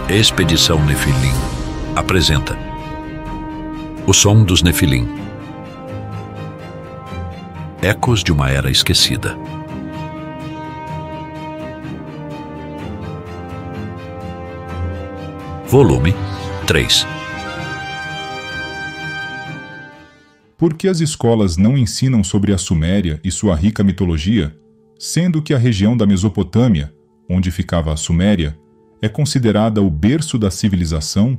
Expedição Nefilim apresenta O Som dos Nefilim. Ecos de uma Era Esquecida. Volume 3. Por que as escolas não ensinam sobre a Suméria e sua rica mitologia, sendo que a região da Mesopotâmia, onde ficava a Suméria, é considerada o berço da civilização?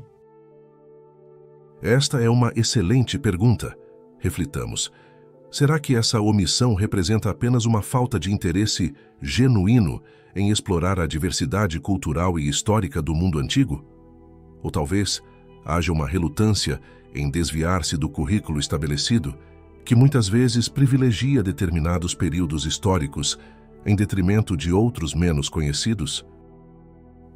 Esta é uma excelente pergunta. Reflitamos. Será que essa omissão representa apenas uma falta de interesse genuíno em explorar a diversidade cultural e histórica do mundo antigo? Ou talvez haja uma relutância em desviar-se do currículo estabelecido, que muitas vezes privilegia determinados períodos históricos em detrimento de outros menos conhecidos?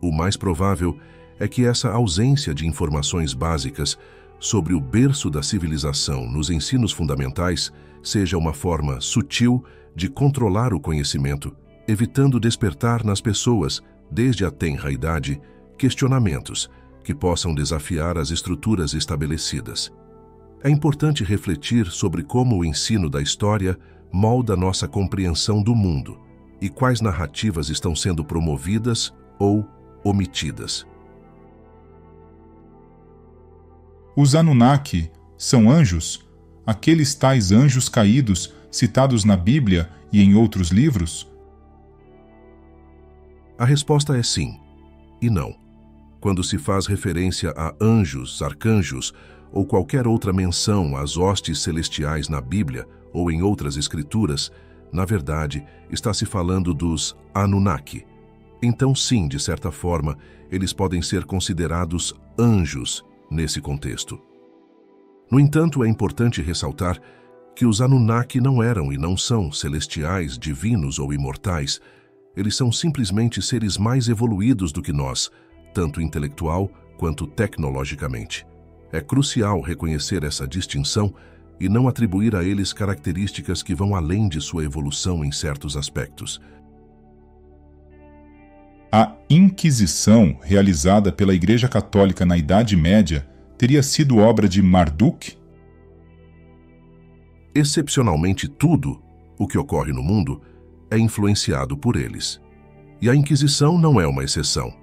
O mais provável é que essa ausência de informações básicas sobre o berço da civilização nos ensinos fundamentais seja uma forma sutil de controlar o conhecimento, evitando despertar nas pessoas, desde a tenra idade, questionamentos que possam desafiar as estruturas estabelecidas. É importante refletir sobre como o ensino da história molda nossa compreensão do mundo e quais narrativas estão sendo promovidas ou omitidas. Os Anunnaki são anjos? Aqueles tais anjos caídos citados na Bíblia e em outros livros? A resposta é sim e não. Quando se faz referência a anjos, arcanjos ou qualquer outra menção às hostes celestiais na Bíblia ou em outras escrituras, na verdade, está se falando dos Anunnaki. Então, sim, de certa forma, eles podem ser considerados anjos nesse contexto. No entanto, é importante ressaltar que os Anunnaki não eram e não são celestiais, divinos ou imortais. Eles são simplesmente seres mais evoluídos do que nós, tanto intelectual quanto tecnologicamente. É crucial reconhecer essa distinção e não atribuir a eles características que vão além de sua evolução em certos aspectos. A Inquisição, realizada pela Igreja Católica na Idade Média, teria sido obra de Marduk? Excepcionalmente tudo o que ocorre no mundo é influenciado por eles. E a Inquisição não é uma exceção.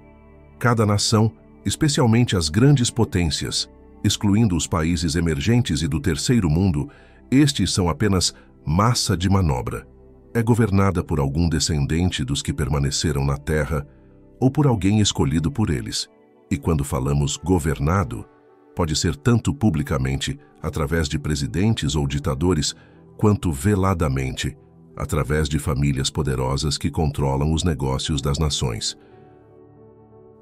Cada nação, especialmente as grandes potências, excluindo os países emergentes e do terceiro mundo, estes são apenas massa de manobra. É governada por algum descendente dos que permaneceram na Terra ou por alguém escolhido por eles. E quando falamos governado, pode ser tanto publicamente, através de presidentes ou ditadores, quanto veladamente, através de famílias poderosas que controlam os negócios das nações.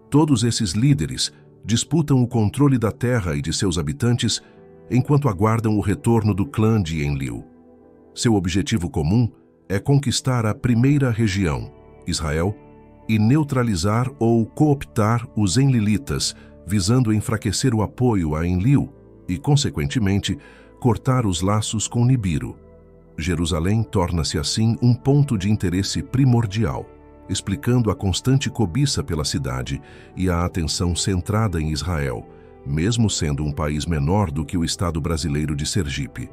Todos esses líderes disputam o controle da terra e de seus habitantes enquanto aguardam o retorno do clã de Enlil. Seu objetivo comum é conquistar a primeira região, Israel, e neutralizar ou cooptar os enlilitas, visando enfraquecer o apoio a Enlil e, consequentemente, cortar os laços com Nibiru. Jerusalém torna-se assim um ponto de interesse primordial, explicando a constante cobiça pela cidade e a atenção centrada em Israel, mesmo sendo um país menor do que o estado brasileiro de Sergipe.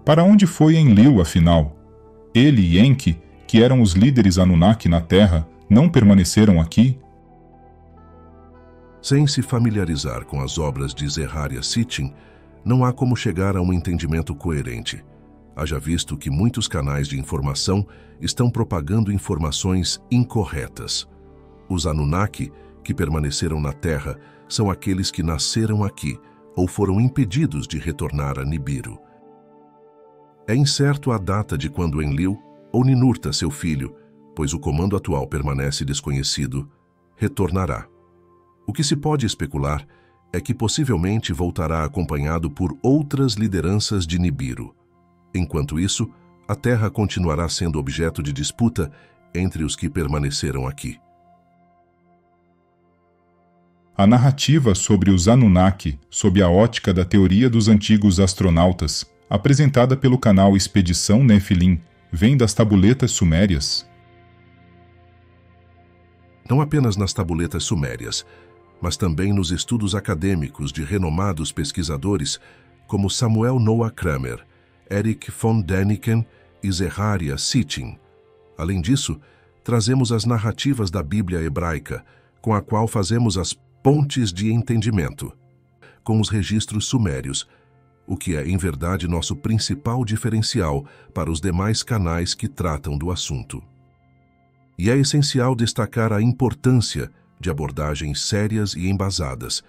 Para onde foi Enlil, afinal? Ele e Enki, que eram os líderes Anunnaki na Terra, não permaneceram aqui? Sem se familiarizar com as obras de Zecharia Sitchin, não há como chegar a um entendimento coerente. Haja visto que muitos canais de informação estão propagando informações incorretas. Os Anunnaki, que permaneceram na Terra, são aqueles que nasceram aqui ou foram impedidos de retornar a Nibiru. É incerto a data de quando Enlil, ou Ninurta, seu filho, pois o comando atual permanece desconhecido, retornará. O que se pode especular é que possivelmente voltará acompanhado por outras lideranças de Nibiru. Enquanto isso, a Terra continuará sendo objeto de disputa entre os que permaneceram aqui. A narrativa sobre os Anunnaki, sob a ótica da teoria dos antigos astronautas, apresentada pelo canal Expedição Nefilim, vem das tabuletas sumérias? não apenas nas tabuletas sumérias, mas também nos estudos acadêmicos de renomados pesquisadores como Samuel Noah Kramer, Erich von Däniken e Zecharia Sitchin. Além disso, trazemos as narrativas da Bíblia hebraica, com a qual fazemos as pontes de entendimento com os registros sumérios, o que é, em verdade, nosso principal diferencial para os demais canais que tratam do assunto. E é essencial destacar a importância de abordagens sérias e embasadas,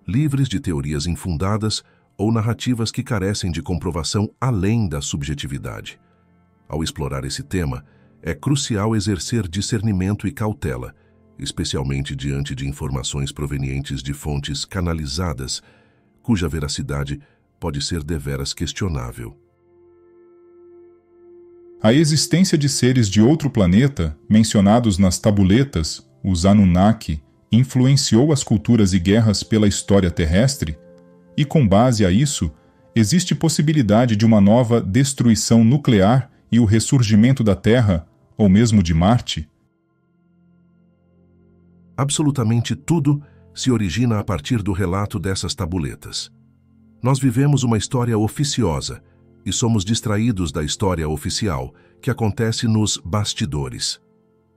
livres de teorias infundadas ou narrativas que carecem de comprovação além da subjetividade. Ao explorar esse tema, é crucial exercer discernimento e cautela, especialmente diante de informações provenientes de fontes canalizadas, cuja veracidade pode ser deveras questionável. A existência de seres de outro planeta, mencionados nas tabuletas, os Anunnaki, influenciou as culturas e guerras pela história terrestre? E com base a isso, existe possibilidade de uma nova destruição nuclear e o ressurgimento da Terra, ou mesmo de Marte? Absolutamente tudo se origina a partir do relato dessas tabuletas. Nós vivemos uma história oficiosa e somos distraídos da história oficial, que acontece nos bastidores.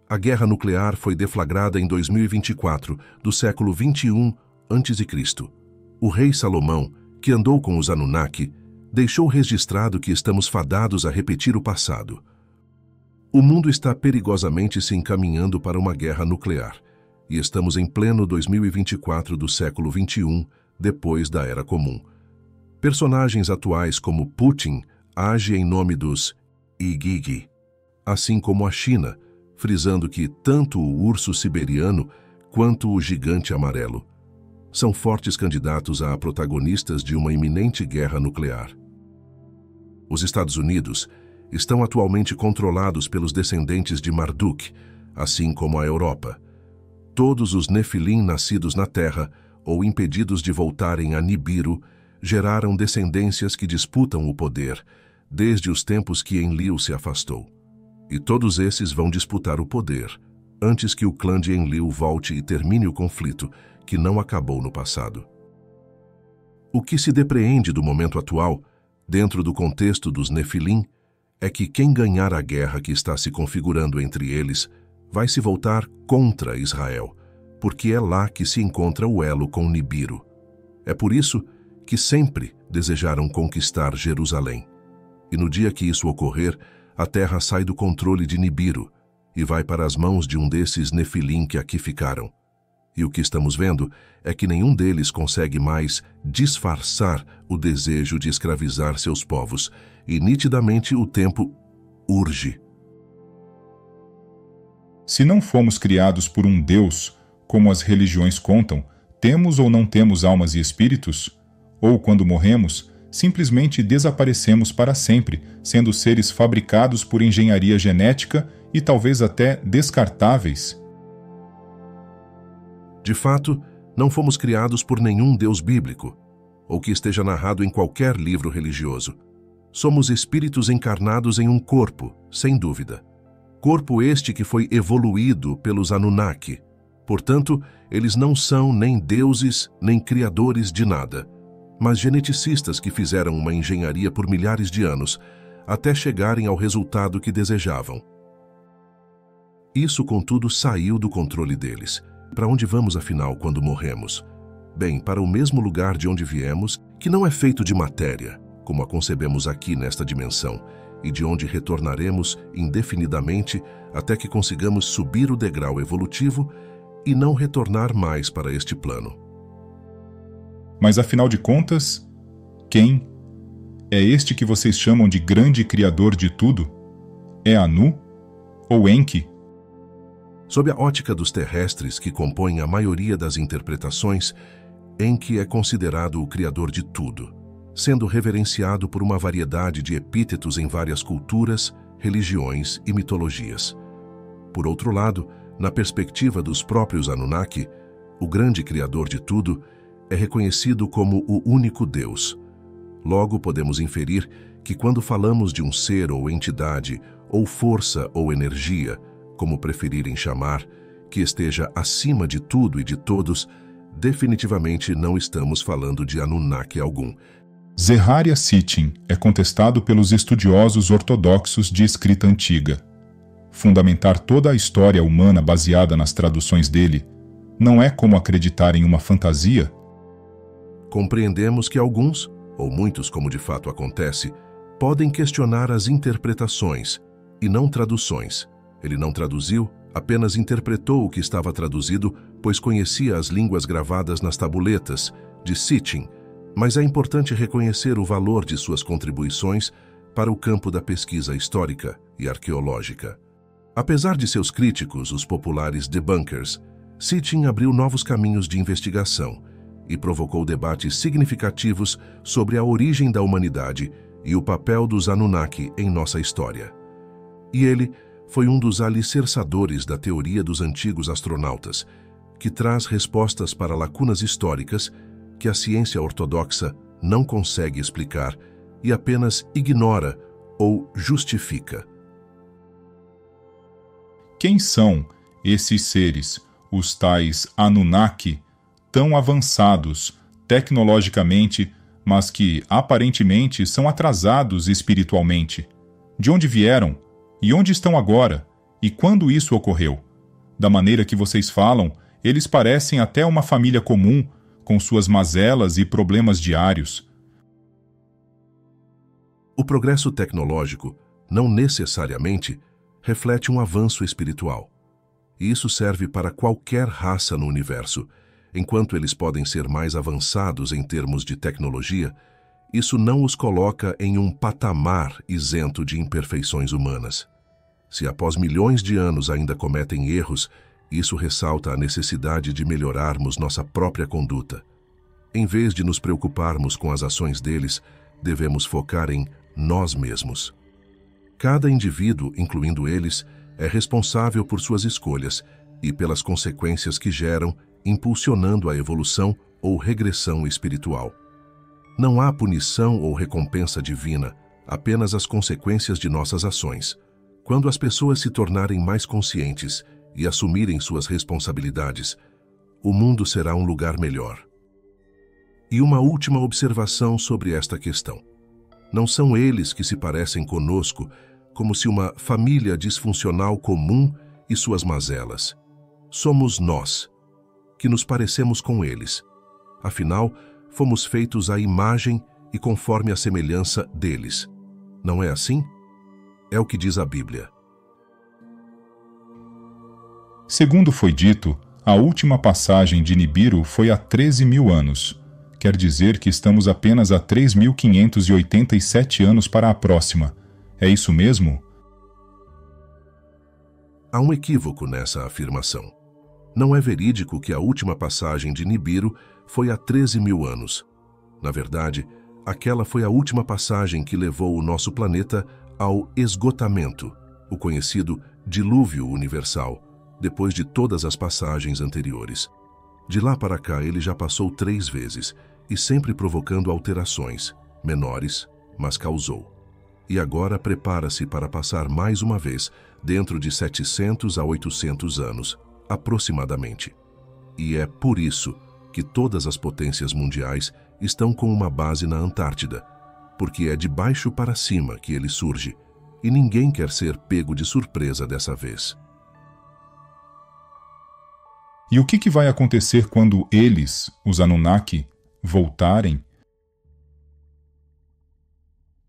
A guerra nuclear foi deflagrada em 2024, do século 21 a.C. O rei Salomão, que andou com os Anunnaki, deixou registrado que estamos fadados a repetir o passado. O mundo está perigosamente se encaminhando para uma guerra nuclear, e estamos em pleno 2024 do século 21, depois da Era Comum. Personagens atuais como Putin agem em nome dos Igigi, assim como a China, frisando que tanto o urso siberiano quanto o gigante amarelo são fortes candidatos a protagonistas de uma iminente guerra nuclear. Os Estados Unidos estão atualmente controlados pelos descendentes de Marduk, assim como a Europa. Todos os Nefilim nascidos na Terra ou impedidos de voltarem a Nibiru geraram descendências que disputam o poder, desde os tempos que Enlil se afastou. E todos esses vão disputar o poder, antes que o clã de Enlil volte e termine o conflito, que não acabou no passado. O que se depreende do momento atual, dentro do contexto dos Nefilim, é que quem ganhar a guerra que está se configurando entre eles vai se voltar contra Israel, porque é lá que se encontra o elo com Nibiru. É por isso que sempre desejaram conquistar Jerusalém. E no dia que isso ocorrer, a terra sai do controle de Nibiru e vai para as mãos de um desses Nefilim que aqui ficaram. E o que estamos vendo é que nenhum deles consegue mais disfarçar o desejo de escravizar seus povos, e nitidamente o tempo urge. Se não fomos criados por um Deus, como as religiões contam, temos ou não temos almas e espíritos? Ou, quando morremos, simplesmente desaparecemos para sempre, sendo seres fabricados por engenharia genética e talvez até descartáveis? De fato, não fomos criados por nenhum Deus bíblico, ou que esteja narrado em qualquer livro religioso. Somos espíritos encarnados em um corpo, sem dúvida. Corpo este que foi evoluído pelos Anunnaki. Portanto, eles não são nem deuses, nem criadores de nada, mas geneticistas que fizeram uma engenharia por milhares de anos, até chegarem ao resultado que desejavam. Isso, contudo, saiu do controle deles. Para onde vamos, afinal, quando morremos? Bem, para o mesmo lugar de onde viemos, que não é feito de matéria, como a concebemos aqui nesta dimensão, e de onde retornaremos indefinidamente até que consigamos subir o degrau evolutivo e não retornar mais para este plano. Mas, afinal de contas, quem é este que vocês chamam de grande criador de tudo? É Anu ou Enki? Sob a ótica dos terrestres que compõem a maioria das interpretações, Enki é considerado o criador de tudo, sendo reverenciado por uma variedade de epítetos em várias culturas, religiões e mitologias. Por outro lado, na perspectiva dos próprios Anunnaki, o grande criador de tudo é reconhecido como o único Deus. Logo, podemos inferir que quando falamos de um ser ou entidade, ou força ou energia, como preferirem chamar, que esteja acima de tudo e de todos, definitivamente não estamos falando de Anunnaki algum. Zecharia Sitchin é contestado pelos estudiosos ortodoxos de escrita antiga. Fundamentar toda a história humana baseada nas traduções dele não é como acreditar em uma fantasia? Compreendemos que alguns, ou muitos como de fato acontece, podem questionar as interpretações e não traduções. Ele não traduziu, apenas interpretou o que estava traduzido, pois conhecia as línguas gravadas nas tabuletas de Sitchin, mas é importante reconhecer o valor de suas contribuições para o campo da pesquisa histórica e arqueológica. Apesar de seus críticos, os populares debunkers, Sitchin abriu novos caminhos de investigação e provocou debates significativos sobre a origem da humanidade e o papel dos Anunnaki em nossa história. E ele foi um dos alicerçadores da teoria dos antigos astronautas, que traz respostas para lacunas históricas que a ciência ortodoxa não consegue explicar e apenas ignora ou justifica. Quem são esses seres, os tais Anunnaki, tão avançados tecnologicamente, mas que aparentemente são atrasados espiritualmente? De onde vieram? E onde estão agora? E quando isso ocorreu? Da maneira que vocês falam, eles parecem até uma família comum, com suas mazelas e problemas diários. O progresso tecnológico não necessariamente reflete um avanço espiritual. E isso serve para qualquer raça no universo. Enquanto eles podem ser mais avançados em termos de tecnologia, isso não os coloca em um patamar isento de imperfeições humanas. Se após milhões de anos ainda cometem erros, isso ressalta a necessidade de melhorarmos nossa própria conduta. Em vez de nos preocuparmos com as ações deles, devemos focar em nós mesmos. Cada indivíduo, incluindo eles, é responsável por suas escolhas e pelas consequências que geram, impulsionando a evolução ou regressão espiritual. Não há punição ou recompensa divina, apenas as consequências de nossas ações. Quando as pessoas se tornarem mais conscientes e assumirem suas responsabilidades, o mundo será um lugar melhor. E uma última observação sobre esta questão. Não são eles que se parecem conosco como se uma família disfuncional comum e suas mazelas. Somos nós, que nos parecemos com eles. Afinal, fomos feitos à imagem e conforme a semelhança deles. Não é assim? É o que diz a Bíblia. Segundo foi dito, a última passagem de Nibiru foi há 13.000 anos. Quer dizer que estamos apenas a 3.587 anos para a próxima. É isso mesmo? Há um equívoco nessa afirmação. Não é verídico que a última passagem de Nibiru foi há 13.000 anos. Na verdade, aquela foi a última passagem que levou o nosso planeta ao esgotamento, o conhecido dilúvio universal, depois de todas as passagens anteriores. De lá para cá ele já passou 3 vezes, e sempre provocando alterações, menores, mas causou. E agora prepara-se para passar mais uma vez, dentro de 700 a 800 anos, aproximadamente. E é por isso que todas as potências mundiais estão com uma base na Antártida, porque é de baixo para cima que ele surge, e ninguém quer ser pego de surpresa dessa vez. E o que vai acontecer quando eles, os Anunnaki, voltarem?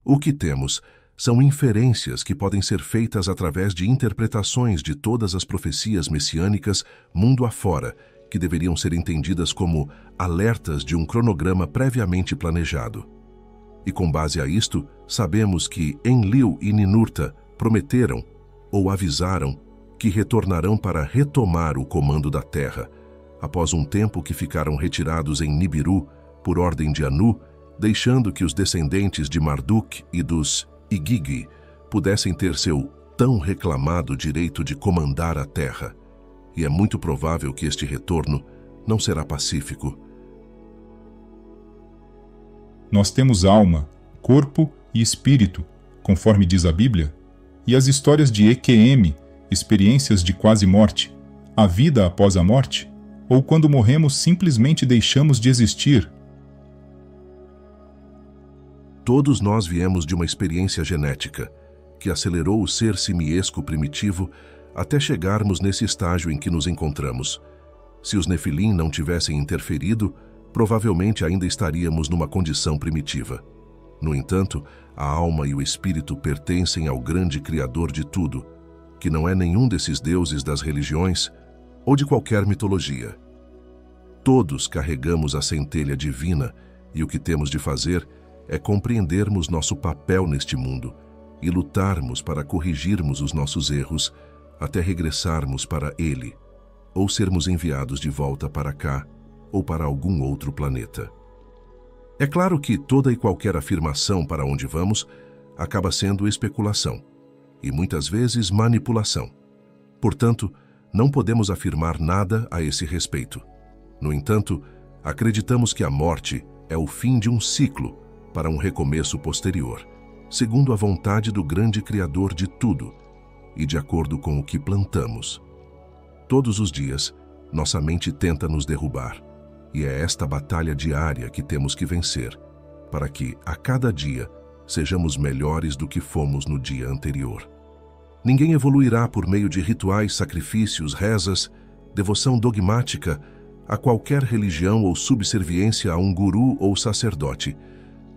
O que temos são inferências que podem ser feitas através de interpretações de todas as profecias messiânicas mundo afora, que deveriam ser entendidas como alertas de um cronograma previamente planejado. E com base a isto, sabemos que Enlil e Ninurta prometeram ou avisaram que retornarão para retomar o comando da Terra, após um tempo que ficaram retirados em Nibiru por ordem de Anu, deixando que os descendentes de Marduk e dos Igigi pudessem ter seu tão reclamado direito de comandar a Terra. E é muito provável que este retorno não será pacífico. Nós temos alma, corpo e espírito, conforme diz a Bíblia, e as histórias de EQM, experiências de quase morte, A vida após a morte? Ou quando morremos simplesmente deixamos de existir? Todos nós viemos de uma experiência genética que acelerou o ser simiesco primitivo até chegarmos nesse estágio em que nos encontramos. Se os Nefilim não tivessem interferido, provavelmente ainda estaríamos numa condição primitiva. No entanto, a alma e o espírito pertencem ao grande Criador de tudo, que não é nenhum desses deuses das religiões ou de qualquer mitologia. Todos carregamos a centelha divina e o que temos de fazer é compreendermos nosso papel neste mundo e lutarmos para corrigirmos os nossos erros até regressarmos para ele, ou sermos enviados de volta para cá ou para algum outro planeta. É claro que toda e qualquer afirmação para onde vamos acaba sendo especulação e muitas vezes manipulação. Portanto, não podemos afirmar nada a esse respeito. No entanto, acreditamos que a morte é o fim de um ciclo para um recomeço posterior, segundo a vontade do grande Criador de tudo e de acordo com o que plantamos. Todos os dias, nossa mente tenta nos derrubar, e é esta batalha diária que temos que vencer, para que, a cada dia, sejamos melhores do que fomos no dia anterior. Ninguém evoluirá por meio de rituais, sacrifícios, rezas, devoção dogmática a qualquer religião ou subserviência a um guru ou sacerdote.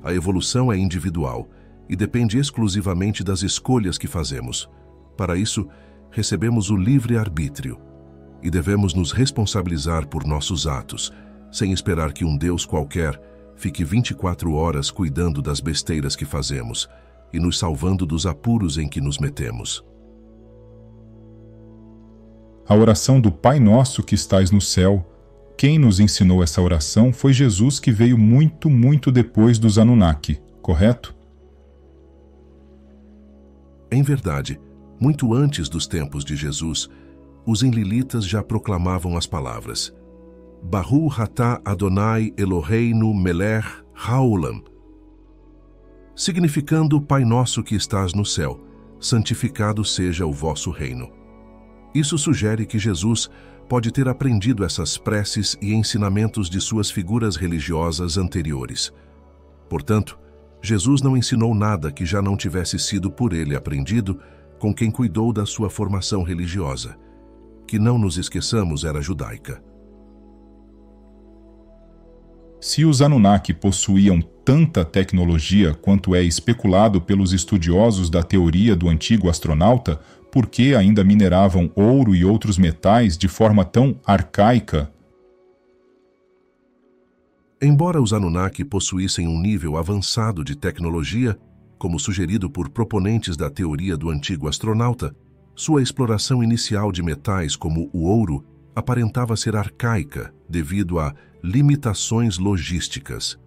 A evolução é individual e depende exclusivamente das escolhas que fazemos. Para isso, recebemos o livre-arbítrio e devemos nos responsabilizar por nossos atos, sem esperar que um Deus qualquer fique 24 horas cuidando das besteiras que fazemos e nos salvando dos apuros em que nos metemos. A oração do Pai Nosso que estais no céu, quem nos ensinou essa oração foi Jesus, que veio muito depois dos Anunnaki, correto? Em verdade, muito antes dos tempos de Jesus, os enlilitas já proclamavam as palavras Baru Atah Adonai Eloheinu Melech Haolam, significando Pai Nosso que estás no céu, santificado seja o vosso reino. Isso sugere que Jesus pode ter aprendido essas preces e ensinamentos de suas figuras religiosas anteriores. Portanto, Jesus não ensinou nada que já não tivesse sido por ele aprendido com quem cuidou da sua formação religiosa, que, não nos esqueçamos, era judaica. Se os Anunnaki possuíam tanta tecnologia quanto é especulado pelos estudiosos da teoria do antigo astronauta, por que ainda mineravam ouro e outros metais de forma tão arcaica? Embora os Anunnaki possuíssem um nível avançado de tecnologia, como sugerido por proponentes da teoria do antigo astronauta, sua exploração inicial de metais como o ouro aparentava ser arcaica devido a limitações logísticas.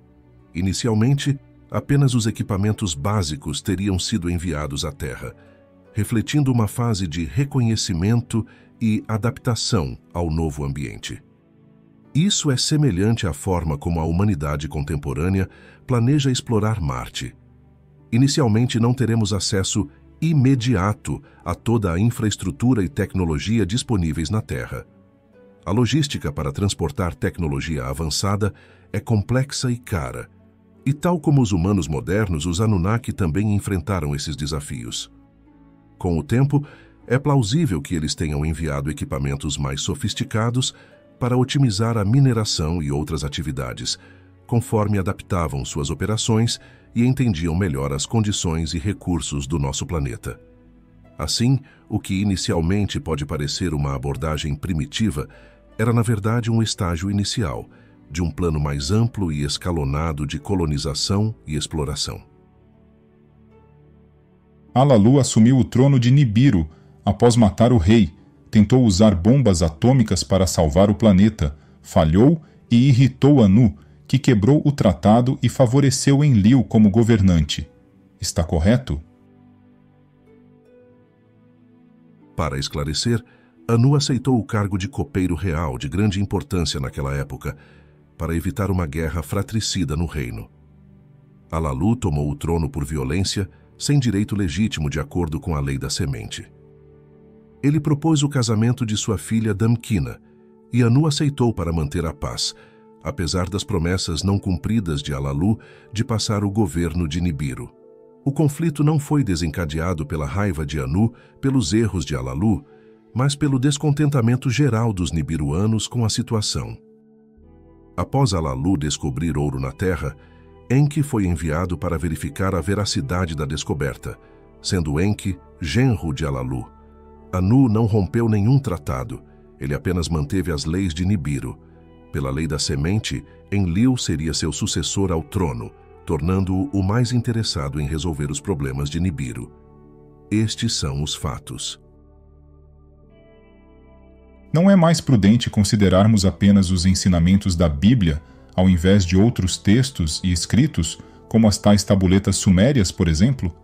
Inicialmente, apenas os equipamentos básicos teriam sido enviados à Terra, refletindo uma fase de reconhecimento e adaptação ao novo ambiente. Isso é semelhante à forma como a humanidade contemporânea planeja explorar Marte. Inicialmente, não teremos acesso imediato a toda a infraestrutura e tecnologia disponíveis na Terra. A logística para transportar tecnologia avançada é complexa e cara, e tal como os humanos modernos, os Anunnaki também enfrentaram esses desafios. Com o tempo, é plausível que eles tenham enviado equipamentos mais sofisticados para otimizar a mineração e outras atividades, conforme adaptavam suas operações e entendiam melhor as condições e recursos do nosso planeta. Assim, o que inicialmente pode parecer uma abordagem primitiva era, na verdade, um estágio inicial de um plano mais amplo e escalonado de colonização e exploração. Alalu assumiu o trono de Nibiru após matar o rei, tentou usar bombas atômicas para salvar o planeta, falhou e irritou Anu, que quebrou o tratado e favoreceu Enlil como governante. Está correto? Para esclarecer, Anu aceitou o cargo de copeiro real de grande importância naquela época, para evitar uma guerra fratricida no reino. Alalu tomou o trono por violência, sem direito legítimo de acordo com a lei da semente. Ele propôs o casamento de sua filha Damquina, e Anu aceitou para manter a paz, apesar das promessas não cumpridas de Alalu de passar o governo de Nibiru. O conflito não foi desencadeado pela raiva de Anu pelos erros de Alalu, mas pelo descontentamento geral dos nibiruanos com a situação. Após Alalu descobrir ouro na terra, Enki foi enviado para verificar a veracidade da descoberta, sendo Enki genro de Alalu. Anu não rompeu nenhum tratado, ele apenas manteve as leis de Nibiru. Pela lei da semente, Enlil seria seu sucessor ao trono, tornando-o o mais interessado em resolver os problemas de Nibiru. Estes são os fatos. Não é mais prudente considerarmos apenas os ensinamentos da Bíblia, ao invés de outros textos e escritos, como as tais tabuletas sumérias, por exemplo?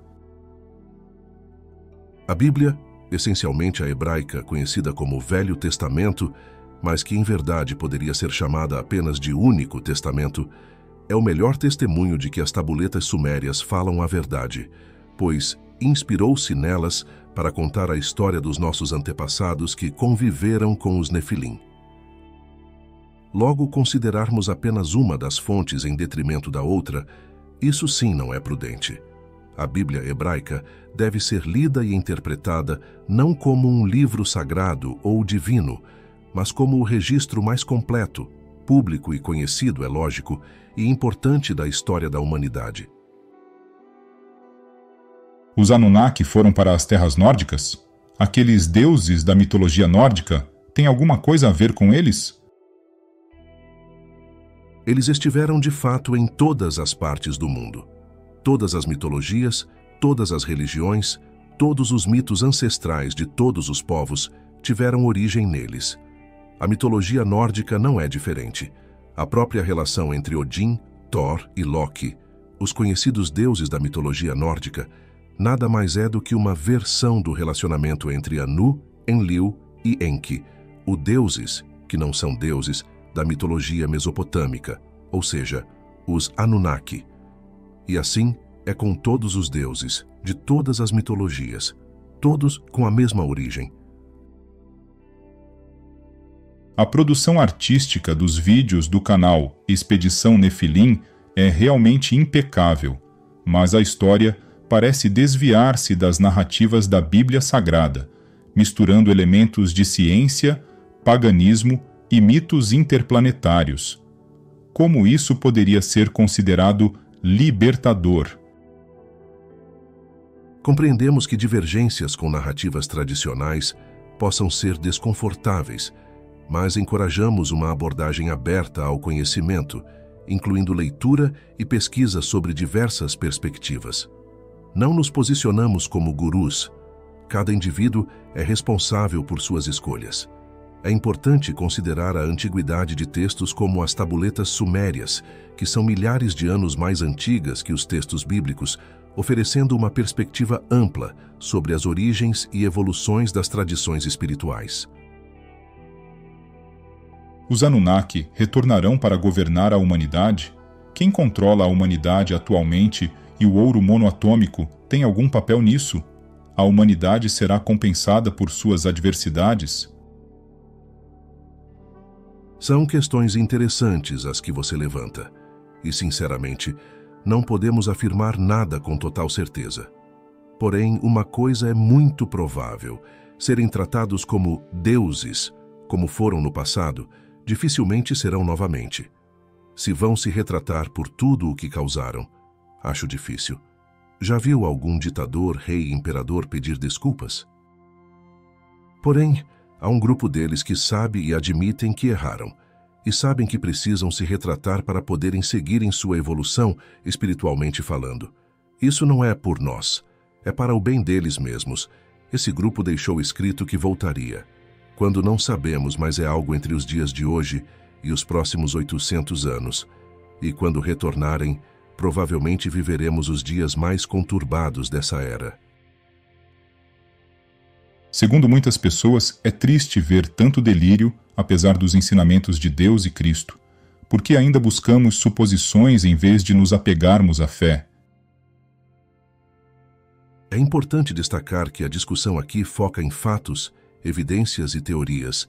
A Bíblia, essencialmente a hebraica conhecida como Velho Testamento, mas que em verdade poderia ser chamada apenas de Único Testamento, é o melhor testemunho de que as tabuletas sumérias falam a verdade, pois inspirou-se nelas para contar a história dos nossos antepassados que conviveram com os Nefilim. Logo, considerarmos apenas uma das fontes em detrimento da outra, isso sim não é prudente. A Bíblia hebraica deve ser lida e interpretada não como um livro sagrado ou divino, mas como o registro mais completo, público e conhecido, é lógico, e importante da história da humanidade. Os Anunnaki foram para as terras nórdicas? Aqueles deuses da mitologia nórdica têm alguma coisa a ver com eles? Eles estiveram de fato em todas as partes do mundo. Todas as mitologias, todas as religiões, todos os mitos ancestrais de todos os povos tiveram origem neles. A mitologia nórdica não é diferente. A própria relação entre Odin, Thor e Loki, os conhecidos deuses da mitologia nórdica, nada mais é do que uma versão do relacionamento entre Anu, Enlil e Enki, os deuses, que não são deuses, da mitologia mesopotâmica, ou seja, os Anunnaki. E assim é com todos os deuses, de todas as mitologias, todos com a mesma origem. A produção artística dos vídeos do canal Expedição Nefilim é realmente impecável, mas a história parece desviar-se das narrativas da Bíblia Sagrada, misturando elementos de ciência, paganismo e mitos interplanetários. Como isso poderia ser considerado libertador? Compreendemos que divergências com narrativas tradicionais possam ser desconfortáveis, mas encorajamos uma abordagem aberta ao conhecimento, incluindo leitura e pesquisa sobre diversas perspectivas. Não nos posicionamos como gurus. Cada indivíduo é responsável por suas escolhas. É importante considerar a antiguidade de textos como as tabuletas sumérias, que são milhares de anos mais antigas que os textos bíblicos, oferecendo uma perspectiva ampla sobre as origens e evoluções das tradições espirituais. Os Anunnaki retornarão para governar a humanidade? Quem controla a humanidade atualmente e o ouro monoatômico tem algum papel nisso? A humanidade será compensada por suas adversidades? São questões interessantes as que você levanta, e, sinceramente, não podemos afirmar nada com total certeza. Porém, uma coisa é muito provável: serem tratados como deuses, como foram no passado, dificilmente serão novamente. Se vão se retratar por tudo o que causaram, acho difícil. Já viu algum ditador, rei, imperador pedir desculpas? Porém, há um grupo deles que sabe e admitem que erraram, e sabem que precisam se retratar para poderem seguir em sua evolução, espiritualmente falando. Isso não é por nós, é para o bem deles mesmos. Esse grupo deixou escrito que voltaria. Quando não sabemos, mas é algo entre os dias de hoje e os próximos 800 anos. E quando retornarem, provavelmente viveremos os dias mais conturbados dessa era. Segundo muitas pessoas, é triste ver tanto delírio, apesar dos ensinamentos de Deus e Cristo, porque ainda buscamos suposições em vez de nos apegarmos à fé. É importante destacar que a discussão aqui foca em fatos evidências e teorias,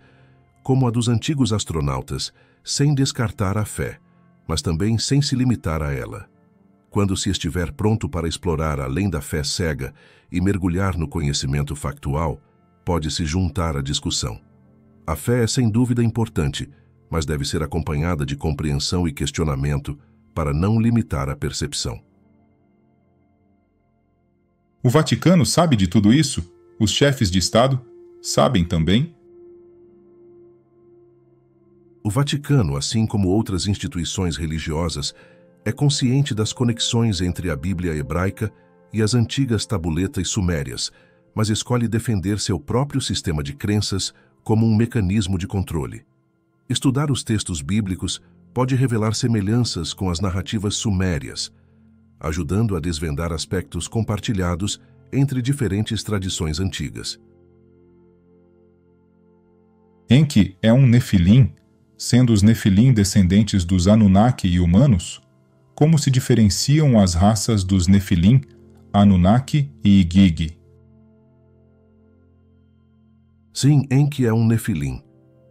como a dos antigos astronautas, sem descartar a fé, mas também sem se limitar a ela. Quando se estiver pronto para explorar além da fé cega e mergulhar no conhecimento factual, pode se juntar à discussão. A fé é sem dúvida importante, mas deve ser acompanhada de compreensão e questionamento para não limitar a percepção. O Vaticano sabe de tudo isso? Os chefes de Estado sabem também? O Vaticano, assim como outras instituições religiosas, é consciente das conexões entre a Bíblia hebraica e as antigas tabuletas sumérias, mas escolhe defender seu próprio sistema de crenças como um mecanismo de controle. Estudar os textos bíblicos pode revelar semelhanças com as narrativas sumérias, ajudando a desvendar aspectos compartilhados entre diferentes tradições antigas. Enki é um Nefilim, sendo os Nefilim descendentes dos Anunnaki e humanos? Como se diferenciam as raças dos Nefilim, Anunnaki e Igigi? Sim, Enki é um Nefilim.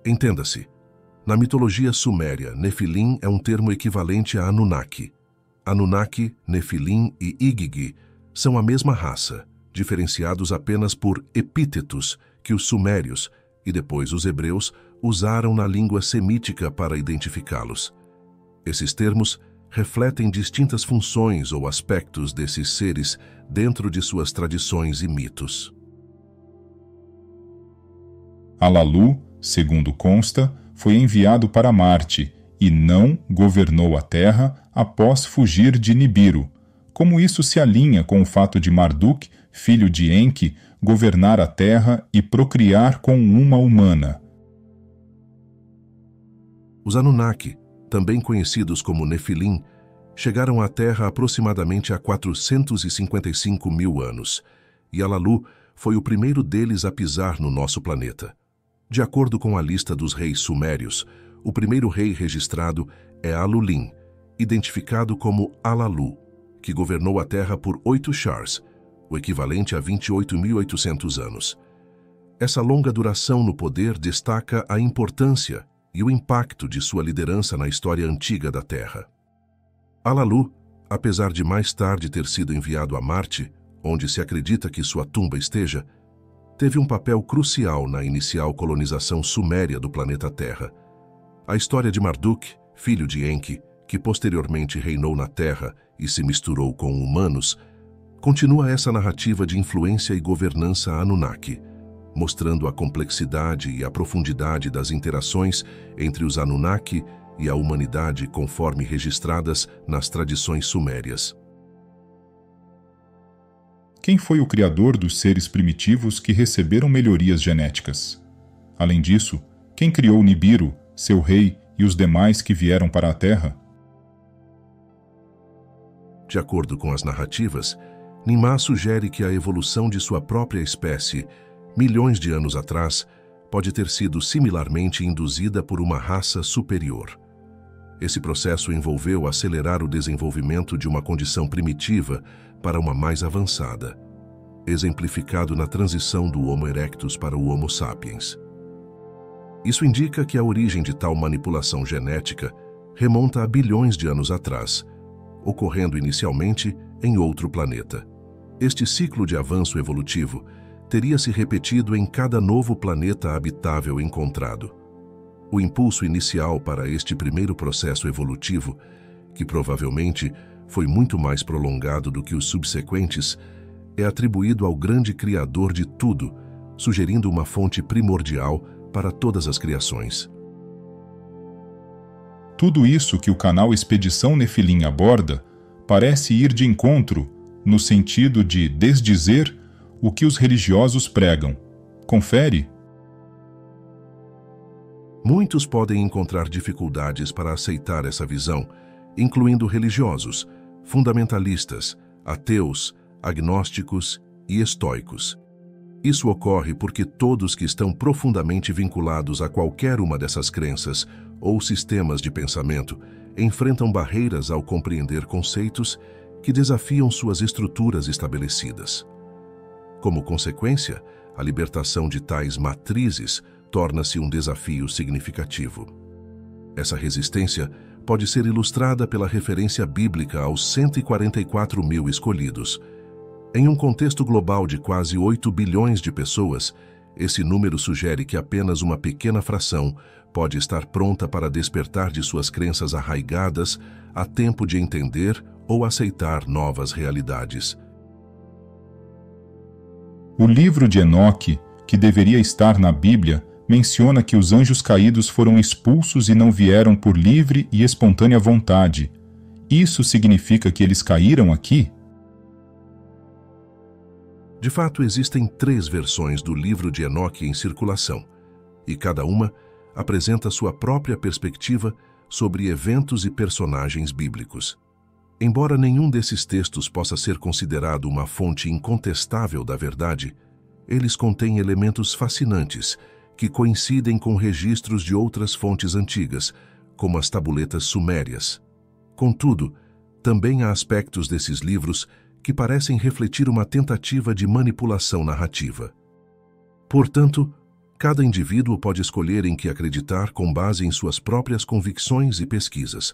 Entenda-se. Na mitologia suméria, Nefilim é um termo equivalente a Anunnaki. Anunnaki, Nefilim e Igigi são a mesma raça, diferenciados apenas por epítetos que os sumérios e depois os hebreus usaram na língua semítica para identificá-los. Esses termos refletem distintas funções ou aspectos desses seres dentro de suas tradições e mitos. Alalu, segundo consta, foi enviado para Marte e não governou a Terra após fugir de Nibiru. Como isso se alinha com o fato de Marduk, filho de Enki, governar a Terra e procriar com uma humana? Os Anunnaki, também conhecidos como Nefilim, chegaram à Terra aproximadamente há 455 mil anos, e Alalu foi o primeiro deles a pisar no nosso planeta. De acordo com a lista dos reis sumérios, o primeiro rei registrado é Alulim, identificado como Alalu, que governou a Terra por 8 Shars, o equivalente a 28.800 anos. Essa longa duração no poder destaca a importância e o impacto de sua liderança na história antiga da Terra. Alalu, apesar de mais tarde ter sido enviado a Marte, onde se acredita que sua tumba esteja, teve um papel crucial na inicial colonização suméria do planeta Terra. A história de Marduk, filho de Enki, que posteriormente reinou na Terra e se misturou com humanos, continua essa narrativa de influência e governança Anunnaki, mostrando a complexidade e a profundidade das interações entre os Anunnaki e a humanidade conforme registradas nas tradições sumérias. Quem foi o criador dos seres primitivos que receberam melhorias genéticas? Além disso, quem criou Nibiru, seu rei e os demais que vieram para a Terra? De acordo com as narrativas, Ninmah sugere que a evolução de sua própria espécie, milhões de anos atrás, pode ter sido similarmente induzida por uma raça superior. Esse processo envolveu acelerar o desenvolvimento de uma condição primitiva para uma mais avançada, exemplificado na transição do Homo erectus para o Homo sapiens. Isso indica que a origem de tal manipulação genética remonta a bilhões de anos atrás, ocorrendo inicialmente em outro planeta. Este ciclo de avanço evolutivo teria se repetido em cada novo planeta habitável encontrado. O impulso inicial para este primeiro processo evolutivo, que provavelmente foi muito mais prolongado do que os subsequentes, é atribuído ao grande Criador de tudo, sugerindo uma fonte primordial para todas as criações. Tudo isso que o canal Expedição Nefilim aborda parece ir de encontro no sentido de desdizer o que os religiosos pregam. Confere? Muitos podem encontrar dificuldades para aceitar essa visão, incluindo religiosos, fundamentalistas, ateus, agnósticos e estoicos. Isso ocorre porque todos que estão profundamente vinculados a qualquer uma dessas crenças ou sistemas de pensamento enfrentam barreiras ao compreender conceitos que desafiam suas estruturas estabelecidas. Como consequência, a libertação de tais matrizes torna-se um desafio significativo. Essa resistência pode ser ilustrada pela referência bíblica aos 144 mil escolhidos. Em um contexto global de quase 8 bilhões de pessoas, esse número sugere que apenas uma pequena fração pode estar pronta para despertar de suas crenças arraigadas a tempo de entender ou aceitar novas realidades. O livro de Enoque, que deveria estar na Bíblia, menciona que os anjos caídos foram expulsos e não vieram por livre e espontânea vontade. Isso significa que eles caíram aqui? De fato, existem 3 versões do livro de Enoque em circulação, e cada uma apresenta sua própria perspectiva sobre eventos e personagens bíblicos. Embora nenhum desses textos possa ser considerado uma fonte incontestável da verdade, eles contêm elementos fascinantes que coincidem com registros de outras fontes antigas, como as tabuletas sumérias. Contudo, também há aspectos desses livros que parecem refletir uma tentativa de manipulação narrativa. Portanto, cada indivíduo pode escolher em que acreditar com base em suas próprias convicções e pesquisas.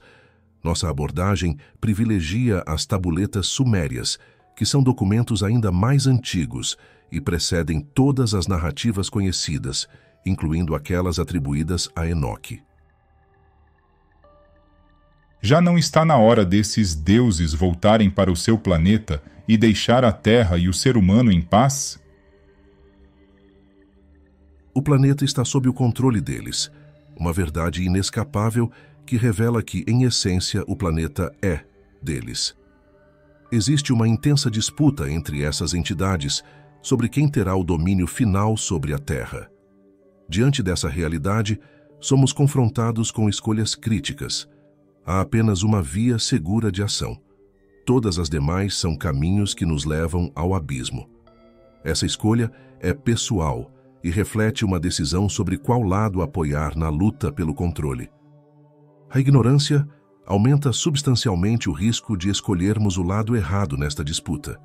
Nossa abordagem privilegia as tabuletas sumérias, que são documentos ainda mais antigos e precedem todas as narrativas conhecidas, incluindo aquelas atribuídas a Enoque. Já não está na hora desses deuses voltarem para o seu planeta e deixar a Terra e o ser humano em paz? O planeta está sob o controle deles, uma verdade inescapável que revela que, em essência, o planeta é deles. Existe uma intensa disputa entre essas entidades sobre quem terá o domínio final sobre a Terra. Diante dessa realidade, somos confrontados com escolhas críticas. Há apenas uma via segura de ação. Todas as demais são caminhos que nos levam ao abismo. Essa escolha é pessoal e reflete uma decisão sobre qual lado apoiar na luta pelo controle. A ignorância aumenta substancialmente o risco de escolhermos o lado errado nesta disputa.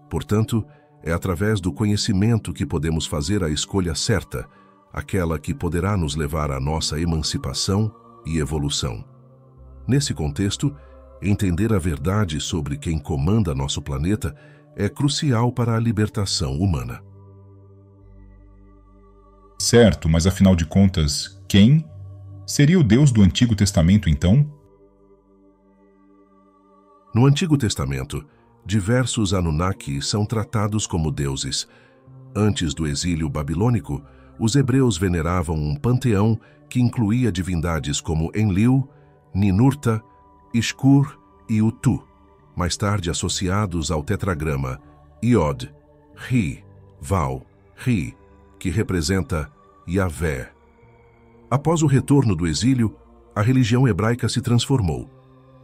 Portanto, é através do conhecimento que podemos fazer a escolha certa, aquela que poderá nos levar à nossa emancipação e evolução. Nesse contexto, entender a verdade sobre quem comanda nosso planeta é crucial para a libertação humana. Certo, mas afinal de contas, quem? Seria o Deus do Antigo Testamento, então? No Antigo Testamento, diversos Anunnaki são tratados como deuses. Antes do exílio babilônico, os hebreus veneravam um panteão que incluía divindades como Enlil, Ninurta, Ishkur e Utu, mais tarde associados ao tetragrama Iod, Ri, Val, Ri, que representa Yahvé. Após o retorno do exílio, a religião hebraica se transformou,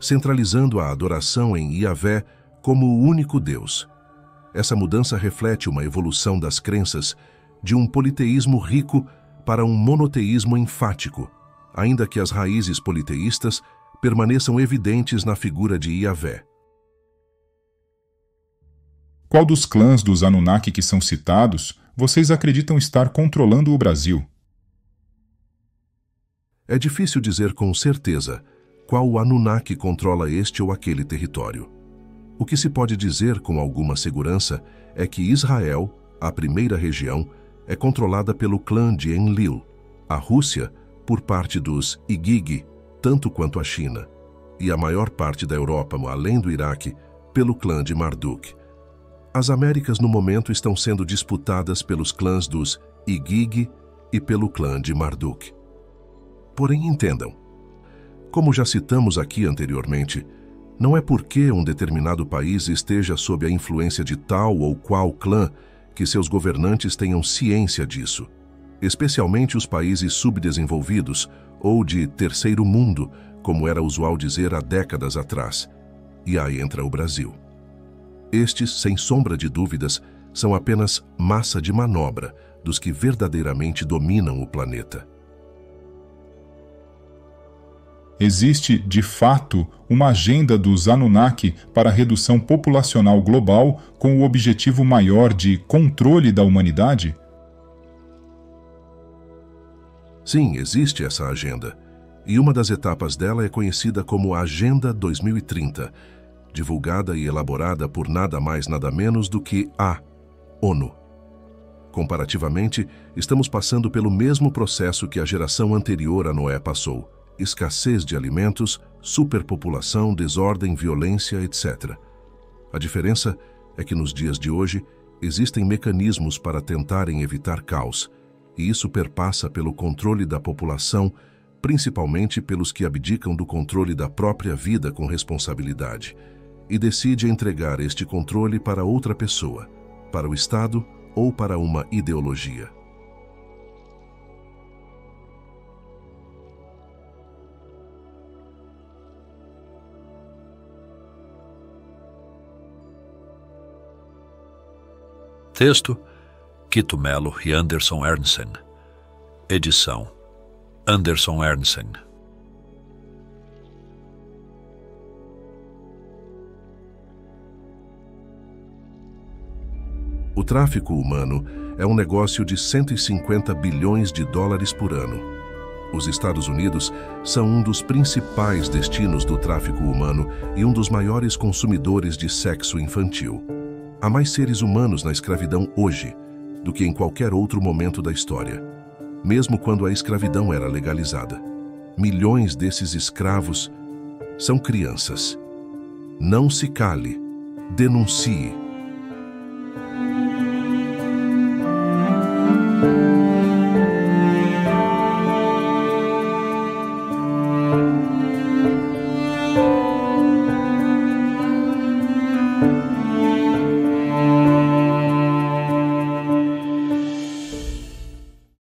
centralizando a adoração em Yahvé como o único Deus. Essa mudança reflete uma evolução das crenças de um politeísmo rico para um monoteísmo enfático, ainda que as raízes politeístas permaneçam evidentes na figura de Yahvé. Qual dos clãs dos Anunnaki que são citados vocês acreditam estar controlando o Brasil? É difícil dizer com certeza qual Anunnaki controla este ou aquele território. O que se pode dizer com alguma segurança é que Israel, a primeira região, é controlada pelo clã de Enlil, a Rússia por parte dos Igigi, tanto quanto a China, e a maior parte da Europa, além do Iraque, pelo clã de Marduk. As Américas no momento estão sendo disputadas pelos clãs dos Igigi e pelo clã de Marduk. Porém, entendam, como já citamos aqui anteriormente, não é porque um determinado país esteja sob a influência de tal ou qual clã que seus governantes tenham ciência disso, especialmente os países subdesenvolvidos ou de terceiro mundo, como era usual dizer há décadas atrás. E aí entra o Brasil. Estes, sem sombra de dúvidas, são apenas massa de manobra dos que verdadeiramente dominam o planeta. Existe, de fato, uma agenda dos Anunnaki para a redução populacional global com o objetivo maior de controle da humanidade? Sim, existe essa agenda, e uma das etapas dela é conhecida como Agenda 2030, divulgada e elaborada por nada mais nada menos do que a ONU. Comparativamente, estamos passando pelo mesmo processo que a geração anterior a Noé passou: escassez de alimentos, superpopulação, desordem, violência, etc. A diferença é que nos dias de hoje existem mecanismos para tentarem evitar caos, e isso perpassa pelo controle da população, principalmente pelos que abdicam do controle da própria vida com responsabilidade, e decide entregar este controle para outra pessoa, para o Estado ou para uma ideologia. Texto: Quito Melo e Anderson Ernsten. Edição: Anderson Ernsten. O tráfico humano é um negócio de 150 bilhões de dólares por ano. Os Estados Unidos são um dos principais destinos do tráfico humano e um dos maiores consumidores de sexo infantil. Há mais seres humanos na escravidão hoje do que em qualquer outro momento da história, mesmo quando a escravidão era legalizada. Milhões desses escravos são crianças. Não se cale, denuncie.